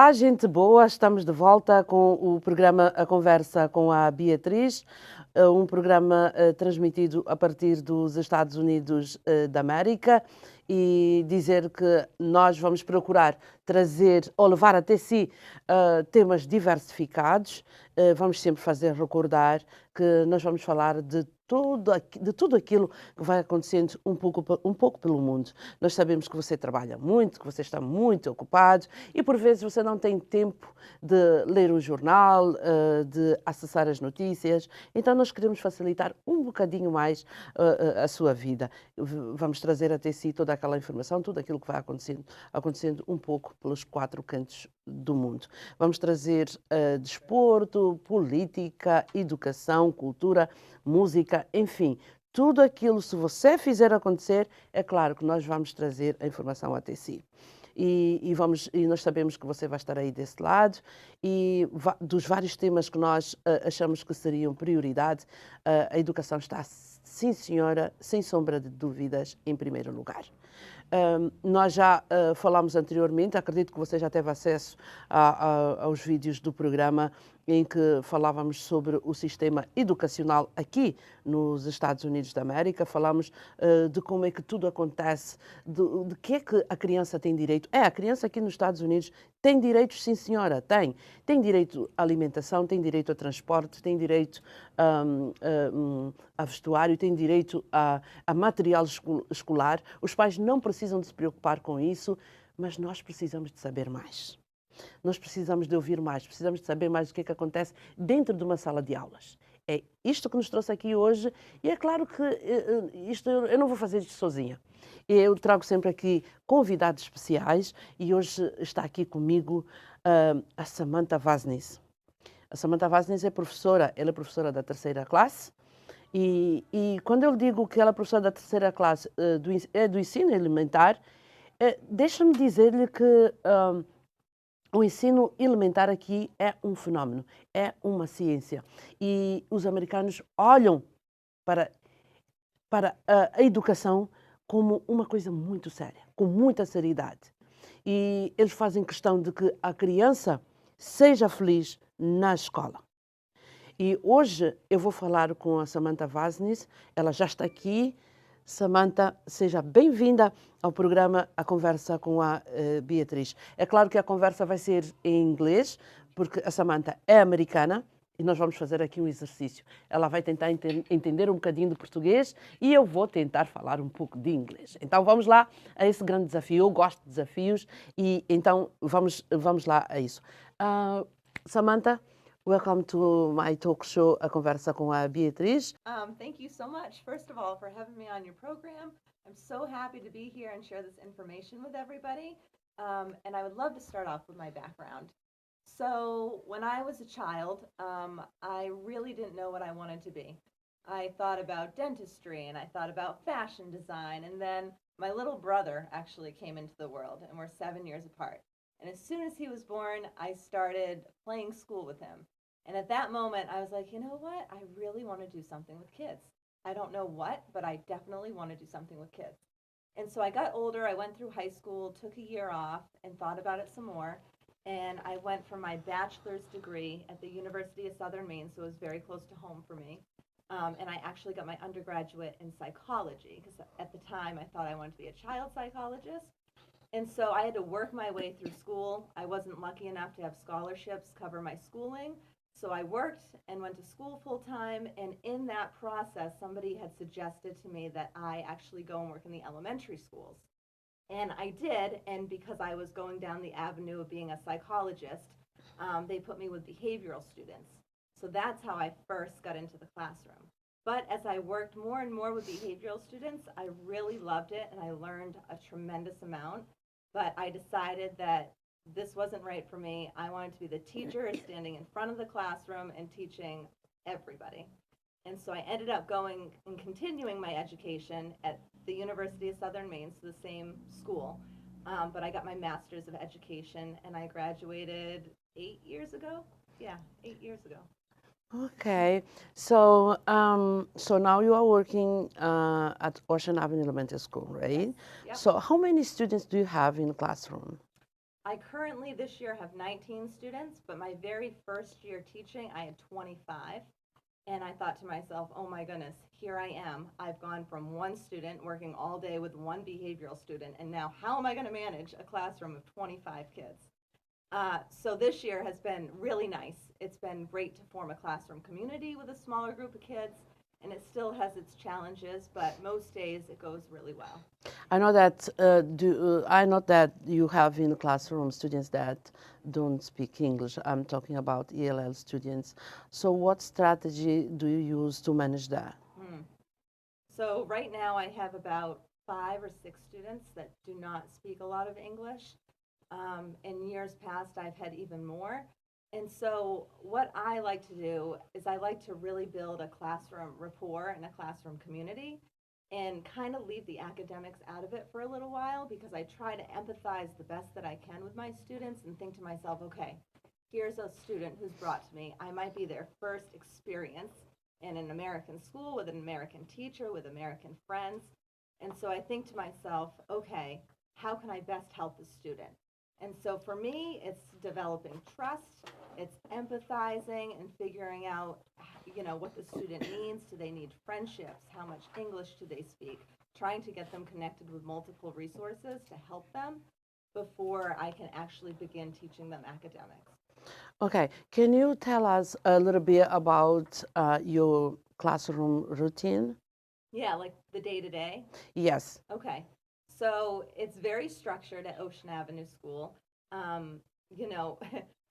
Olá, gente boa, estamos de volta com o programa A Conversa com a Beatriz, um programa transmitido a partir dos Estados Unidos da América, e dizer que nós vamos procurar trazer ou levar até si temas diversificados. Vamos sempre fazer recordar que nós vamos falar de tudo aquilo que vai acontecendo um pouco pelo mundo. Nós sabemos que você trabalha muito, que você está muito ocupado e por vezes você não tem tempo de ler o jornal, de acessar as notícias. Então nós queremos facilitar um bocadinho mais a sua vida. Vamos trazer até si toda aquela informação, tudo aquilo que vai acontecendo um pouco pelos quatro cantos do mundo. Vamos trazer desporto, política, educação, cultura, música, enfim, tudo aquilo, se você fizer acontecer, é claro que nós vamos trazer a informação até si. E nós sabemos que você vai estar aí desse lado e dos vários temas que nós achamos que seriam prioridade, a educação está, sim senhora, sem sombra de dúvidas, em primeiro lugar. Nós já falámos anteriormente, acredito que você já teve acesso aos vídeos do programa em que falávamos sobre o sistema educacional aqui nos Estados Unidos da América, falámos de como é que tudo acontece, de que é que a criança tem direito. A criança aqui nos Estados Unidos tem direitos, sim senhora, tem. Tem direito à alimentação, tem direito a transporte, tem direito a vestuário, tem direito a material escolar. Os pais não precisam de se preocupar com isso, mas nós precisamos de saber mais. Nós precisamos de ouvir mais, precisamos de saber mais o que é que acontece dentro de uma sala de aulas. É isto que nos trouxe aqui hoje e é claro que eu não vou fazer isto sozinha. Eu trago sempre aqui convidados especiais e hoje está aqui comigo a Samantha Vaznis. A Samantha Vaznis é professora, ela é professora da terceira classe e quando eu digo que ela é professora da terceira classe do ensino elementar, deixa-me dizer-lhe que o ensino elementar aqui é um fenómeno, é uma ciência. E os americanos olham para a educação como uma coisa muito séria, com muita seriedade. E eles fazem questão de que a criança seja feliz na escola. E hoje eu vou falar com a Samantha Vaznis, ela já está aqui. Samantha, seja bem-vinda ao programa A Conversa com a Beatriz. É claro que a conversa vai ser em inglês, porque a Samantha é americana e nós vamos fazer aqui um exercício. Ela vai tentar entender um bocadinho de português e eu vou tentar falar um pouco de inglês. Então vamos lá a esse grande desafio. Eu gosto de desafios e então vamos lá a isso. Samantha, welcome to my talk show, A Conversa com a Beatriz. Thank you so much, first of all, for having me on your program. I'm so happy to be here and share this information with everybody. And I would love to start off with my background. So when I was a child, I really didn't know what I wanted to be. I thought about dentistry and I thought about fashion design. And then my little brother actually came into the world, and we're 7 years apart. And as soon as he was born, I started playing school with him. And at that moment, I was like, you know what? I really want to do something with kids. I don't know what, but I definitely want to do something with kids. And so I got older. I went through high school, took a year off, and thought about it some more. And I went for my bachelor's degree at the University of Southern Maine, so it was very close to home for me. And I actually got my undergraduate in psychology, because at the time I thought I wanted to be a child psychologist. And so I had to work my way through school. I wasn't lucky enough to have scholarships cover my schooling. So I worked and went to school full time, and in that process, somebody had suggested to me that I actually go and work in the elementary schools. And I did, and because I was going down the avenue of being a psychologist, they put me with behavioral students. So that's how I first got into the classroom. But as I worked more and more with behavioral students, I really loved it, and I learned a tremendous amount. But I decided that this wasn't right for me. I wanted to be the teacher standing in front of the classroom and teaching everybody. And so I ended up going and continuing my education at the University of Southern Maine, so the same school. But I got my master's of education, and I graduated 8 years ago. Yeah, 8 years ago. Okay, so now you are working at Ocean Avenue Elementary School, right? Yep. So how many students do you have in the classroom? I currently this year have 19 students, but my very first year teaching, I had 25. And I thought to myself, oh my goodness, here I am. I've gone from one student working all day with one behavioral student, and now how am I going to manage a classroom of 25 kids? So this year has been really nice. It's been great to form a classroom community with a smaller group of kids, and it still has its challenges, but most days it goes really well. I know that you have in the classroom students that don't speak English. I'm talking about ELL students. So what strategy do you use to manage that? Hmm. So right now I have about 5 or 6 students that do not speak a lot of English. In years past, I've had even more. And so what I like to do is I like to really build a classroom rapport and a classroom community and kind of leave the academics out of it for a little while because I try to empathize the best that I can with my students and think to myself, okay, here's a student who's brought to me. I might be their first experience in an American school with an American teacher, with American friends. And so I think to myself, okay, how can I best help the student? And so for me, it's developing trust, it's empathizing and figuring out, what the student needs. Do they need friendships? How much English do they speak? Trying to get them connected with multiple resources to help them before I can actually begin teaching them academics. Okay, can you tell us a little bit about your classroom routine? Yeah, like the day to day. Yes. Okay. So it's very structured at Ocean Avenue School. Um, you know,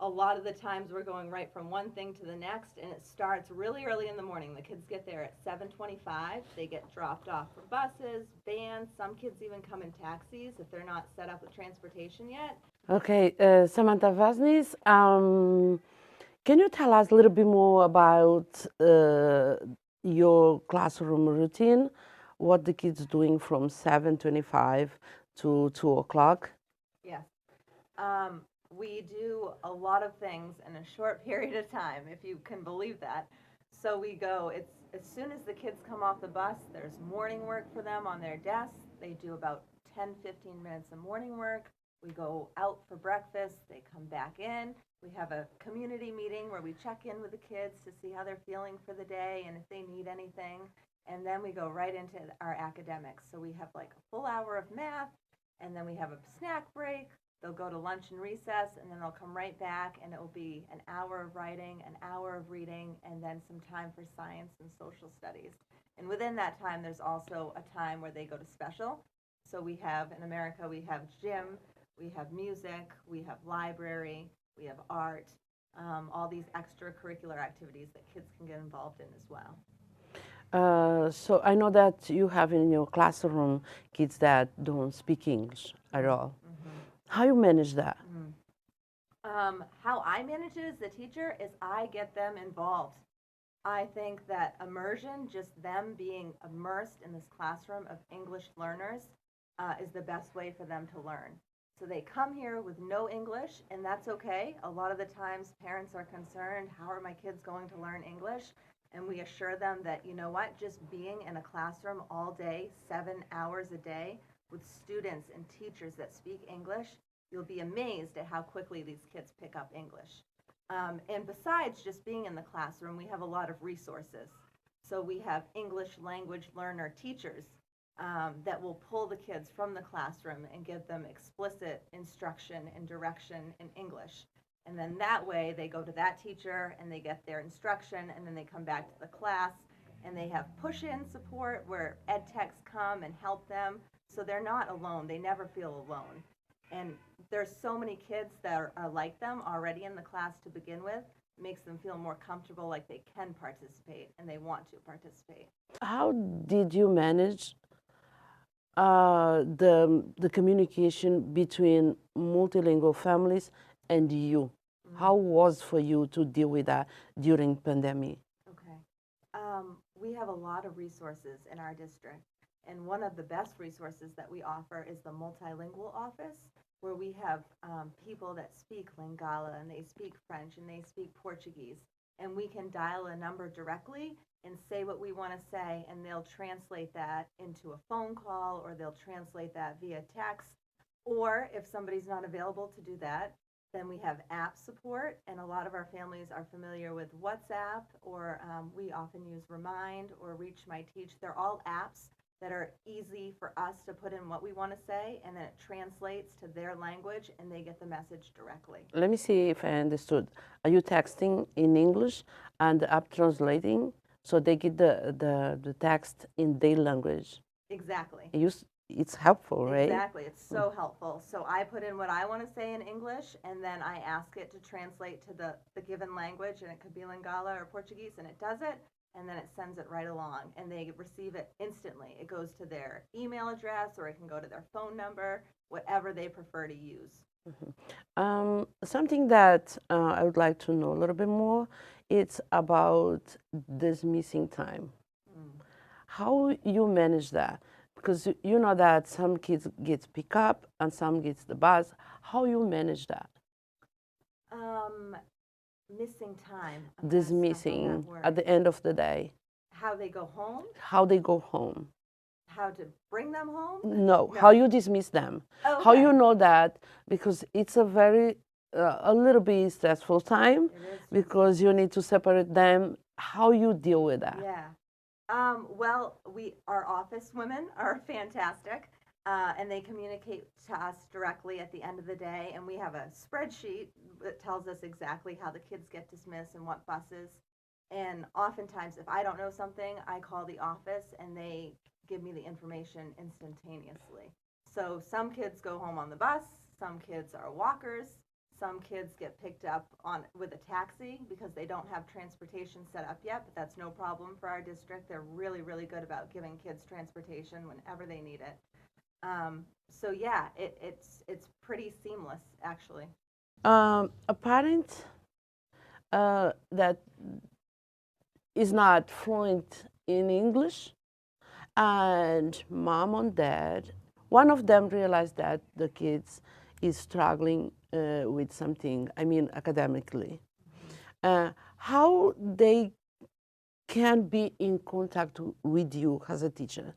a lot of the times we're going right from one thing to the next, and it starts really early in the morning. The kids get there at 7:25. They get dropped off from buses, vans. Some kids even come in taxis if they're not set up with transportation yet. Okay, Samantha Vasnis, can you tell us a little bit more about your classroom routine? What the kids doing from 7:25 to 2 o'clock? Yes. We do a lot of things in a short period of time, if you can believe that. So we go, it's as soon as the kids come off the bus, there's morning work for them on their desks. They do about 10, 15 minutes of morning work. We go out for breakfast. They come back in. We have a community meeting where we check in with the kids to see how they're feeling for the day and if they need anything. And then we go right into our academics. So we have like a full hour of math, and then we have a snack break. They'll go to lunch and recess, and then they'll come right back, and it will be an hour of writing, an hour of reading, and then some time for science and social studies. And within that time, there's also a time where they go to special. So we have, in America, we have gym, we have music, we have library, we have art, all these extracurricular activities that kids can get involved in as well. So I know that you have in your classroom kids that don't speak English at all. Mm-hmm. How you manage that? How I manage it as the teacher is I get them involved. I think that immersion, just them being immersed in this classroom of English learners, is the best way for them to learn. So they come here with no English, and that's okay. A lot of the times parents are concerned, how are my kids going to learn English? And we assure them that, you know what, just being in a classroom all day, 7 hours a day, with students and teachers that speak English, you'll be amazed at how quickly these kids pick up English. And besides just being in the classroom, we have a lot of resources. So we have English language learner teachers that will pull the kids from the classroom and give them explicit instruction and direction in English. And then that way they go to that teacher and they get their instruction, and then they come back to the class and they have push-in support where ed techs come and help them, so they're not alone. They never feel alone. And there's so many kids that are like them already in the class to begin with. It makes them feel more comfortable, like they can participate and they want to participate. How did you manage the communication between multilingual families and you? How was for you to deal with that during pandemic? Okay. We have a lot of resources in our district, and one of the best resources that we offer is the multilingual office, where we have people that speak Lingala, and they speak French, and they speak Portuguese, and we can dial a number directly and say what we want to say, and they'll translate that into a phone call, or they'll translate that via text, Or if somebody's not available to do that, then we have app support, and a lot of our families are familiar with WhatsApp, or we often use Remind or Reach My Teach. They're all apps that are easy for us to put in what we want to say, and then it translates to their language, and they get the message directly. Let me see if I understood. Are you texting in English and the app translating so they get the text in their language? Exactly. It's helpful, right? Exactly. It's so helpful. So I put in what I want to say in English, and then I ask it to translate to the given language, and it could be Lingala or Portuguese, and it does it, and then it sends it right along, and they receive it instantly. It goes to their email address, or it can go to their phone number, whatever they prefer to use. Something that I would like to know a little bit more, it's about this missing time. How you manage that? Because you know that some kids get pick up and some gets the bus. How you manage that? Missing time. This missing at the end of the day. How they go home? How they go home. How to bring them home? No, how you dismiss them. Oh, okay. How you know that? Because it's a very, a little bit stressful time because you need to separate them. How you deal with that? Yeah. Well, our office women are fantastic, and they communicate to us directly at the end of the day, and we have a spreadsheet that tells us exactly how the kids get dismissed and what buses. And oftentimes, if I don't know something, I call the office, and they give me the information instantaneously. So some kids go home on the bus, some kids are walkers, some kids get picked up with a taxi because they don't have transportation set up yet, but that's no problem for our district. They're really, really good about giving kids transportation whenever they need it. So yeah, it's pretty seamless, actually. A parent that is not fluent in English, and mom and dad, one of them realized that the kids is struggling with something, I mean academically. How they can be in contact with you as a teacher?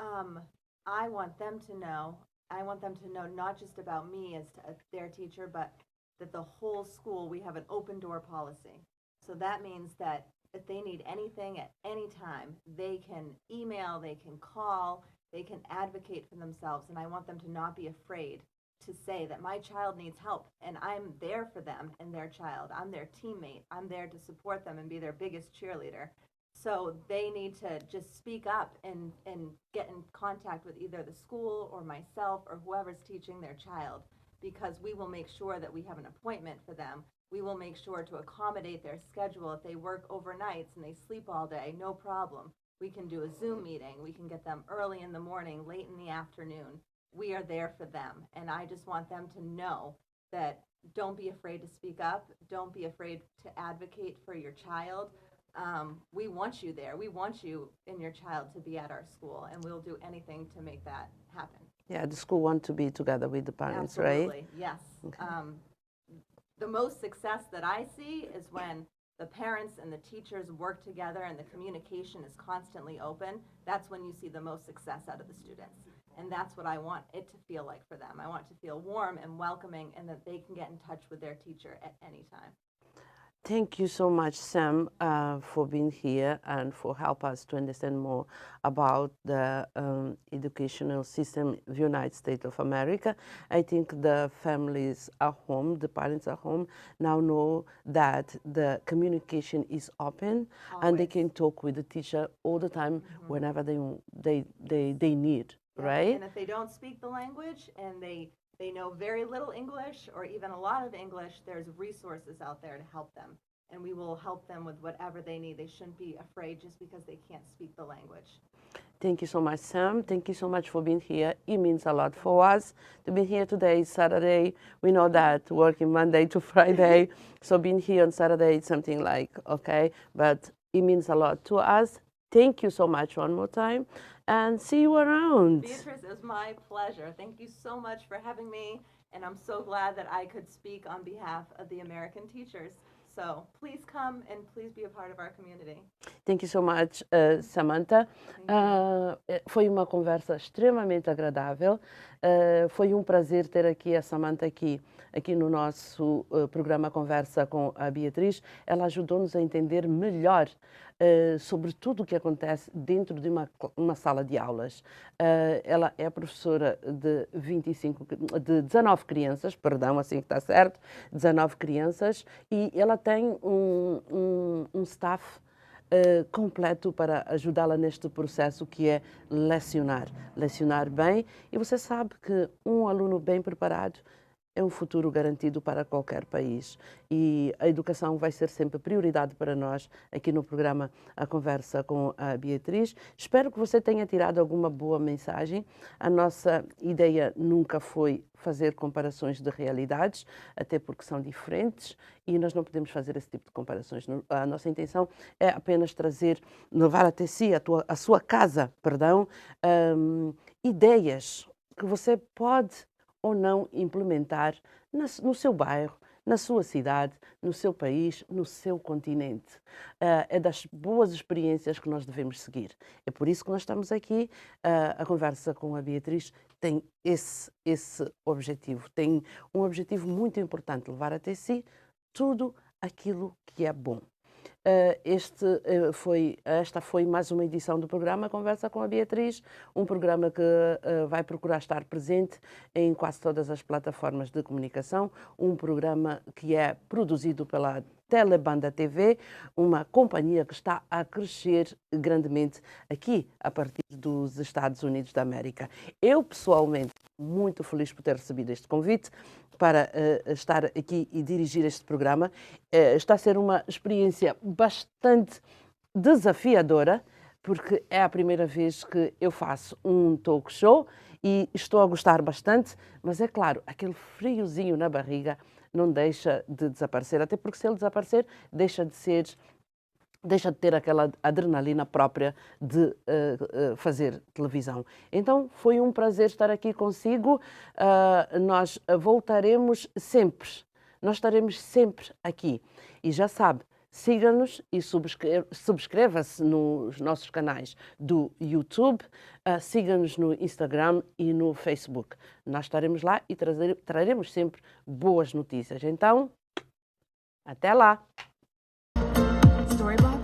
Okay. I want them to know not just about me as their teacher, but that the whole school, we have an open door policy. So that means that if they need anything at any time, they can email, they can call, they can advocate for themselves. And I want them to not be afraid to say that my child needs help, and I'm there for them and their child. I'm their teammate. I'm there to support them and be their biggest cheerleader. So they need to just speak up and get in contact with either the school or myself or whoever's teaching their child, because we will make sure that we have an appointment for them. We will make sure to accommodate their schedule. If they work overnights and they sleep all day, no problem. We can do a Zoom meeting. We can get them early in the morning, late in the afternoon. We are there for them. And I just want them to know that don't be afraid to speak up. Don't be afraid to advocate for your child. We want you there. We want you and your child to be at our school, and we'll do anything to make that happen. Yeah, the school want to be together with the parents, Absolutely, right? yes. Okay. The most success that I see is when the parents and the teachers work together and the communication is constantly open. That's when you see the most success out of the students. And that's what I want it to feel like for them. I want it to feel warm and welcoming, and that they can get in touch with their teacher at any time. Thank you so much, Sam, for being here and for help us to understand more about the educational system of the United States of America. I think the families at home, the parents at home, now know that the communication is open. Always. And they can talk with the teacher all the time whenever they need, yeah. Right? And if they don't speak the language and they know very little English or even a lot of English, there's resources out there to help them. And we will help them with whatever they need. They shouldn't be afraid just because they can't speak the language. Thank you so much, Sam. Thank you so much for being here. It means a lot for us to be here today, Saturday. We know that working Monday to Friday, so being here on Saturday is something like, okay, but it means a lot to us. Thank you so much one more time, and see you around. Beatriz, it was my pleasure. Thank you so much for having me, and I'm so glad that I could speak on behalf of the American teachers. So please come and please be a part of our community. Thank you so much, Samantha. Foi uma conversa extremamente agradável. Foi um prazer ter aqui a Samantha aqui no nosso programa Conversa com a Beatriz. Ela ajudou-nos a entender melhor sobre tudo o que acontece dentro de uma sala de aulas. Ela é professora de 19 crianças, perdão, assim que está certo, 19 crianças, e ela tem um staff completo para ajudá-la neste processo que é lecionar bem. E você sabe que um aluno bem preparado é um futuro garantido para qualquer país. E a educação vai ser sempre prioridade para nós aqui no programa A Conversa com a Beatriz. Espero que você tenha tirado alguma boa mensagem. A nossa ideia nunca foi fazer comparações de realidades, até porque são diferentes e nós não podemos fazer esse tipo de comparações. A nossa intenção é apenas levar até si, a sua casa, ideias que você pode ou não implementar no seu bairro, na sua cidade, no seu país, no seu continente. É das boas experiências que nós devemos seguir. É por isso que nós estamos aqui. A conversa com a Beatriz tem esse objetivo. Tem um objetivo muito importante, levar até si tudo aquilo que é bom. Esta foi mais uma edição do programa Conversa com a Beatriz, um programa que vai procurar estar presente em quase todas as plataformas de comunicação, um programa que é produzido pela Telebanda TV, uma companhia que está a crescer grandemente aqui a partir dos Estados Unidos da América. Eu, pessoalmente, muito feliz por ter recebido este convite para estar aqui e dirigir este programa. Está a ser uma experiência bastante desafiadora, porque é a primeira vez que eu faço um talk show e estou a gostar bastante, mas é claro, aquele friozinho na barriga não deixa de desaparecer, até porque se ele desaparecer, deixa de ter aquela adrenalina própria de fazer televisão. Então, foi um prazer estar aqui consigo. Nós voltaremos sempre. Nós estaremos sempre aqui. E já sabe, siga-nos e subscreva-se nos nossos canais do YouTube, siga-nos no Instagram e no Facebook. Nós estaremos lá e traremos sempre boas notícias. Então, até lá! Storyboard.